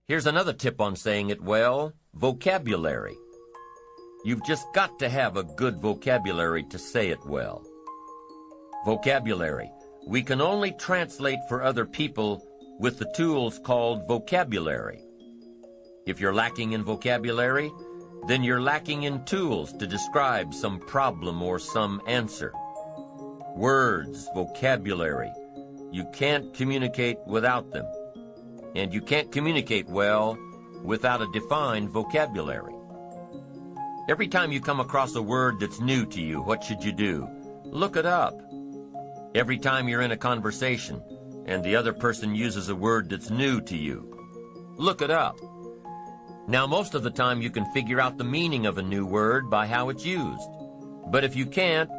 Here's another tip on saying it well: vocabulary. You've just got to have a good vocabulary to say it well. Vocabulary. We can only translate for other people with the tools called vocabulary. If you're lacking in vocabulary, then you're lacking in tools to describe some problem or some answer. Words, vocabulary. You can't communicate without them. And you can't communicate well without a defined vocabulary. Every time you come across a word that's new to you, what should you do? Look it up. Every time you're in a conversation and the other person uses a word that's new to you, look it up. Now, most of the time you can figure out the meaning of a new word by how it's used. But if you can't,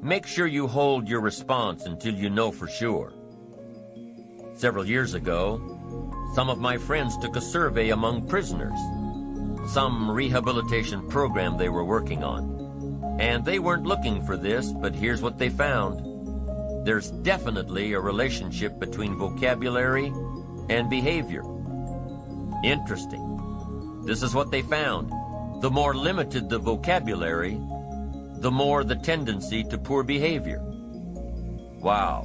make sure you hold your response until you know for sure. Several years ago, some of my friends took a survey among prisoners, some rehabilitation program they were working on. And they weren't looking for this, but here's what they found. There's definitely a relationship between vocabulary and behavior. Interesting. This is what they found. The more limited the vocabulary, the more the tendency to poor behavior. Wow.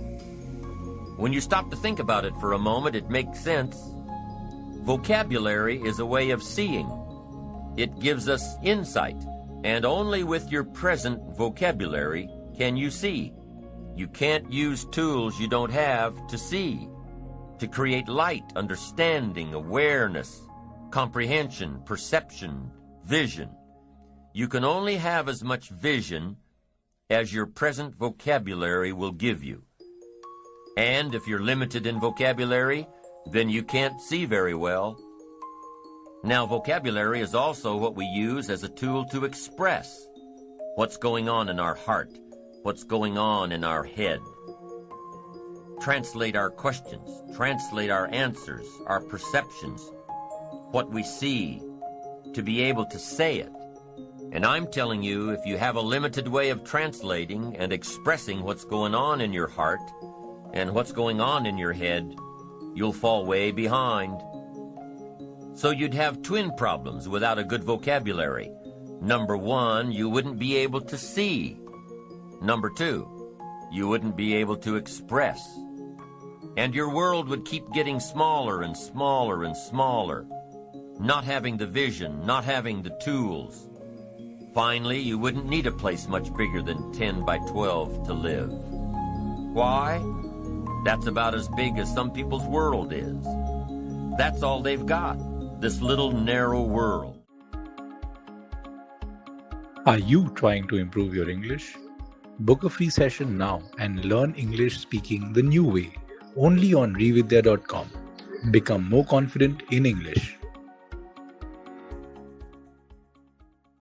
When you stop to think about it for a moment, it makes sense. Vocabulary is a way of seeing. It gives us insight, and only with your present vocabulary can you see. You can't use tools you don't have to see, to create light, understanding, awareness, comprehension, perception, vision. You can only have as much vision as your present vocabulary will give you. And if you're limited in vocabulary, then you can't see very well. Now, vocabulary is also what we use as a tool to express what's going on in our heart, what's going on in our head. Translate our questions, translate our answers, our perceptions, what we see, to be able to say it. And I'm telling you, if you have a limited way of translating and expressing what's going on in your heart and what's going on in your head, you'll fall way behind. So you'd have twin problems without a good vocabulary. Number one, you wouldn't be able to see. Number two, you wouldn't be able to express. And your world would keep getting smaller and smaller and smaller, not having the vision, not having the tools. Finally, you wouldn't need a place much bigger than 10 by 12 to live. Why? That's about as big as some people's world is. That's all they've got, this little narrow world. Are you trying to improve your English? Book a free session now and learn English speaking the new way, only on revidya.com. Become more confident in English.